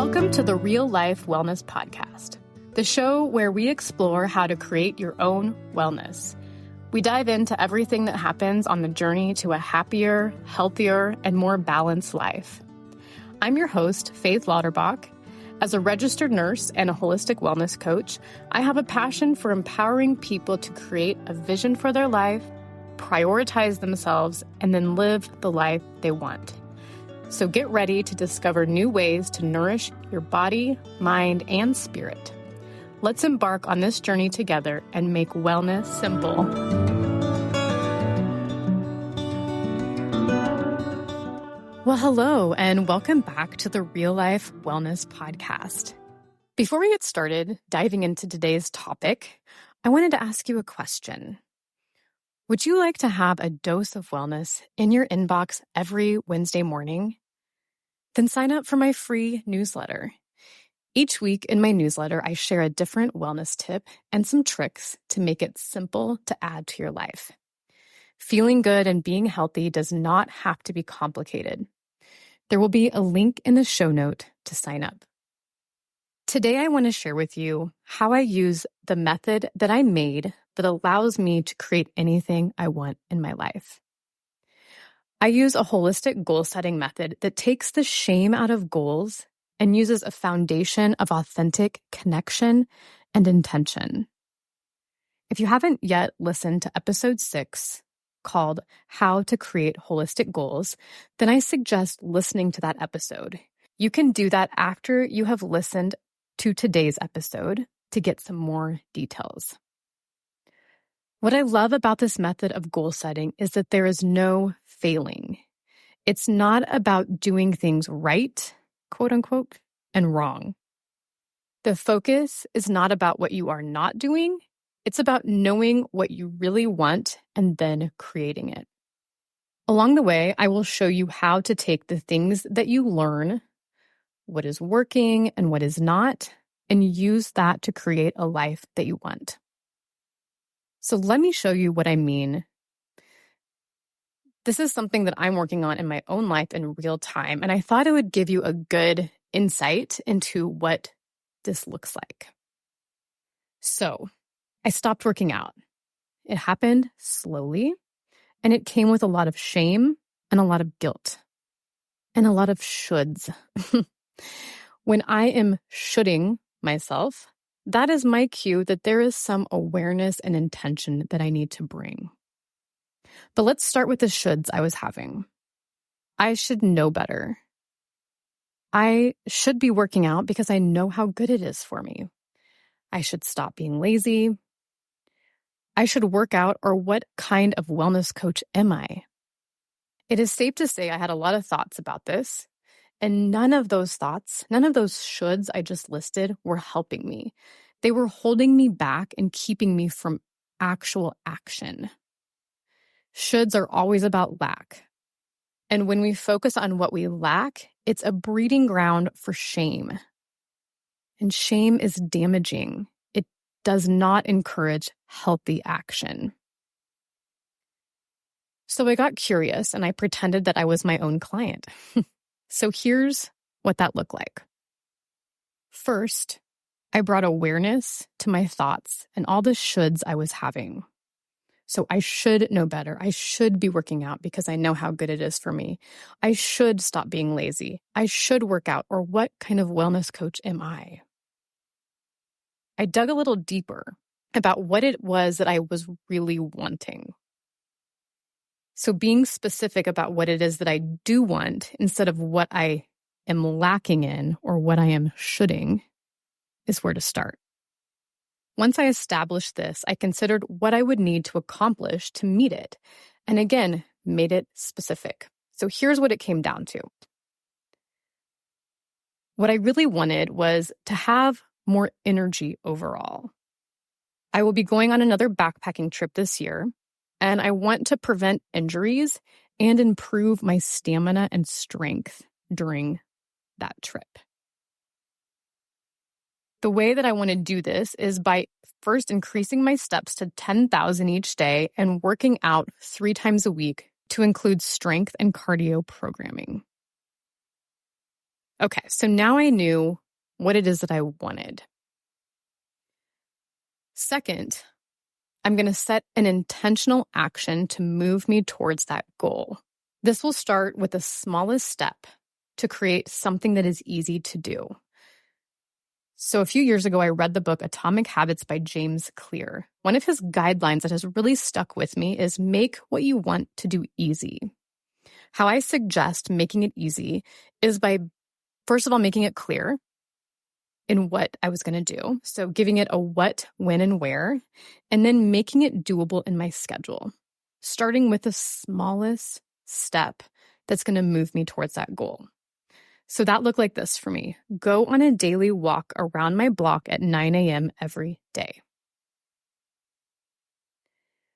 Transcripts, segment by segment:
Welcome to the Real Life Wellness Podcast, the show where we explore how to create your own wellness. We dive into everything that happens on the journey to a happier, healthier, and more balanced life. I'm your host, Faith Lauterbach. As a registered nurse and a holistic wellness coach, I have a passion for empowering people to create a vision for their life, prioritize themselves, and then live the life they want. So get ready to discover new ways to nourish your body, mind, and spirit. Let's embark on this journey together and make wellness simple. Well, hello, and welcome back to the Real Life Wellness Podcast. Before we get started diving into today's topic, I wanted to ask you a question. Would you like to have a dose of wellness in your inbox every Wednesday morning? Then sign up for my free newsletter. Each week in my newsletter, I share a different wellness tip and some tricks to make it simple to add to your life. Feeling good and being healthy does not have to be complicated. There will be a link in the show note to sign up. Today, I want to share with you how I use the method that I made that allows me to create anything I want in my life. I use a holistic goal-setting method that takes the shame out of goals and uses a foundation of authentic connection and intention. If you haven't yet listened to episode 6, called How to Create Holistic Goals, then I suggest listening to that episode. You can do that after you have listened to today's episode to get some more details. What I love about this method of goal setting is that there is no failing. It's not about doing things right, quote unquote, and wrong. The focus is not about what you are not doing. It's about knowing what you really want and then creating it. Along the way, I will show you how to take the things that you learn, what is working and what is not, and use that to create a life that you want. So let me show you what I mean. This is something that I'm working on in my own life in real time, and I thought it would give you a good insight into what this looks like. So, I stopped working out. It happened slowly, and it came with a lot of shame and a lot of guilt and a lot of shoulds. When I am shoulding myself, that is my cue that there is some awareness and intention that I need to bring. But let's start with the shoulds I was having. I should know better. I should be working out because I know how good it is for me. I should stop being lazy. I should work out, or what kind of wellness coach am I? It is safe to say I had a lot of thoughts about this, and none of those thoughts, none of those shoulds I just listed were helping me. They were holding me back and keeping me from actual action. Shoulds are always about lack. And when we focus on what we lack, it's a breeding ground for shame. And shame is damaging. It does not encourage healthy action. So I got curious and I pretended that I was my own client. So here's what that looked like. First, I brought awareness to my thoughts and all the shoulds I was having. So I should know better. I should be working out because I know how good it is for me. I should stop being lazy. I should work out. Or what kind of wellness coach am I? I dug a little deeper about what it was that I was really wanting. So being specific about what it is that I do want instead of what I am lacking in or what I am shoulding is where to start. Once I established this, I considered what I would need to accomplish to meet it, and again, made it specific. So here's what it came down to. What I really wanted was to have more energy overall. I will be going on another backpacking trip this year, and I want to prevent injuries and improve my stamina and strength during that trip. The way that I want to do this is by first increasing my steps to 10,000 each day and working out 3 times a week to include strength and cardio programming. Okay, so now I knew what it is that I wanted. Second, I'm going to set an intentional action to move me towards that goal. This will start with the smallest step to create something that is easy to do. So a few years ago, I read the book Atomic Habits by James Clear. One of his guidelines that has really stuck with me is make what you want to do easy. How I suggest making it easy is by, first of all, making it clear in what I was going to do. So giving it a what, when, and where, and then making it doable in my schedule, starting with the smallest step that's going to move me towards that goal. So that looked like this for me. Go on a daily walk around my block at 9 a.m. every day.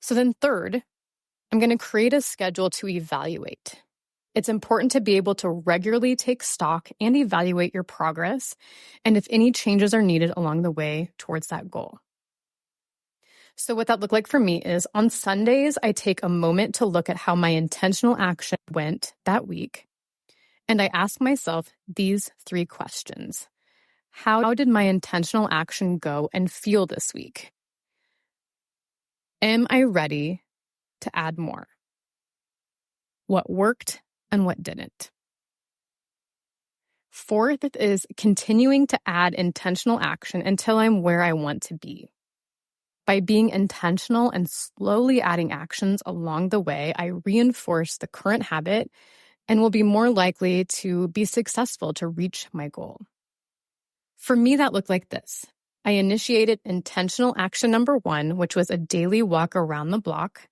So then third, I'm going to create a schedule to evaluate. It's important to be able to regularly take stock and evaluate your progress and if any changes are needed along the way towards that goal. So what that looked like for me is on Sundays, I take a moment to look at how my intentional action went that week. And I ask myself these 3 questions. How did my intentional action go and feel this week? Am I ready to add more? What worked and what didn't? Fourth is continuing to add intentional action until I'm where I want to be. By being intentional and slowly adding actions along the way, I reinforce the current habit and will be more likely to be successful to reach my goal. For me, that looked like this. I initiated intentional action number 1, which was a daily walk around the block.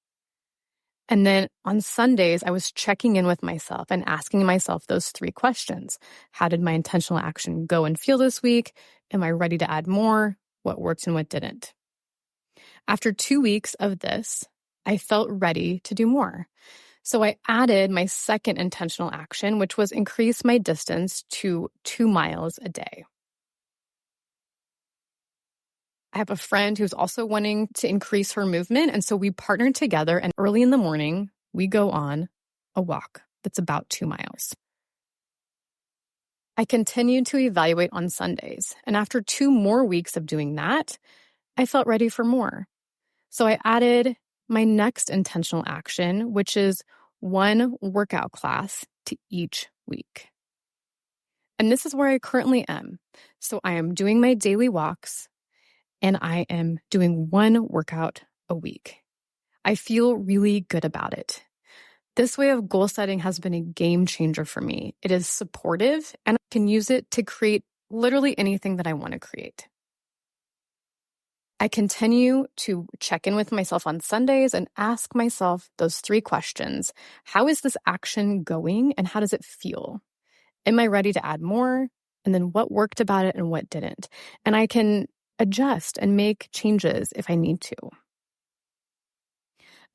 And then on Sundays, I was checking in with myself and asking myself those 3 questions. How did my intentional action go and feel this week? Am I ready to add more? What worked and what didn't? After 2 weeks of this, I felt ready to do more. So I added my second intentional action, which was increase my distance to 2 miles a day. I have a friend who's also wanting to increase her movement. And so we partnered together, and early in the morning, we go on a walk that's about 2 miles. I continued to evaluate on Sundays. And after 2 more weeks of doing that, I felt ready for more. So I added my next intentional action, which is 1 workout class to each week. And this is where I currently am. So I am doing my daily walks, and I am doing 1 workout a week. I feel really good about it. This way of goal setting has been a game changer for me. It is supportive, and I can use it to create literally anything that I want to create. I continue to check in with myself on Sundays and ask myself those 3 questions. How is this action going, and how does it feel? Am I ready to add more? And then what worked about it and what didn't? And I can adjust and make changes if I need to.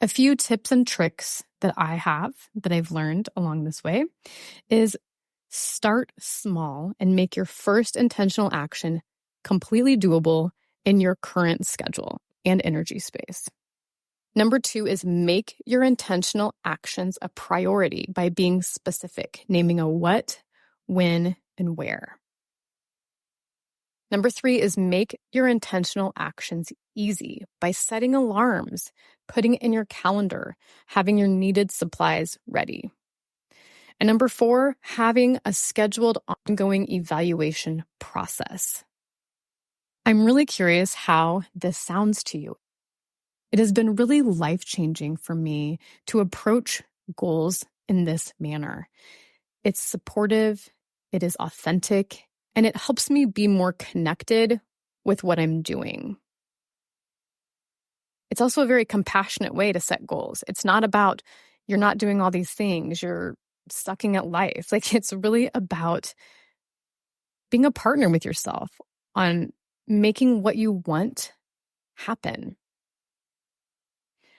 A few tips and tricks that I have that I've learned along this way is start small and make your first intentional action completely doable in your current schedule and energy space. Number 2 is make your intentional actions a priority by being specific, naming a what, when, and where. Number 3 is make your intentional actions easy by setting alarms, putting it in your calendar, having your needed supplies ready. And number 4, having a scheduled ongoing evaluation process. I'm really curious how this sounds to you. It has been really life-changing for me to approach goals in this manner. It's supportive, it is authentic, and it helps me be more connected with what I'm doing. It's also a very compassionate way to set goals. It's not about you're not doing all these things, you're sucking at life. Like, it's really about being a partner with yourself on making what you want happen.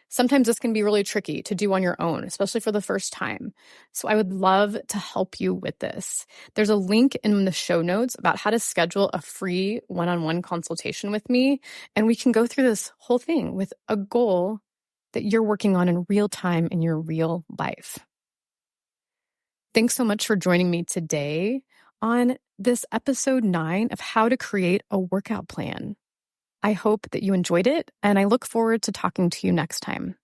Sometimes this can be really tricky to do on your own, especially for the first time. So I would love to help you with this. There's a link in the show notes about how to schedule a free one-on-one consultation with me, and we can go through this whole thing with a goal that you're working on in real time in your real life. Thanks so much for joining me today on this episode 9 of how to create a workout plan. I hope that you enjoyed it, and I look forward to talking to you next time.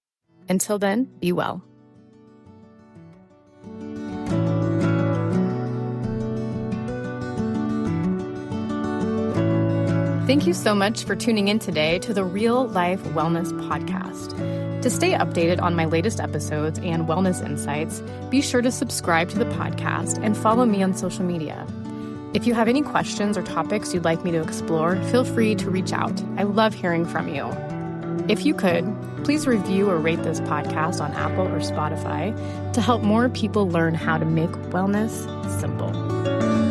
Until then, be well. Thank you so much for tuning in today to the Real Life Wellness Podcast. To stay updated on my latest episodes and wellness insights, be sure to subscribe to the podcast and follow me on social media. If you have any questions or topics you'd like me to explore, feel free to reach out. I love hearing from you. If you could, please review or rate this podcast on Apple or Spotify to help more people learn how to make wellness simple.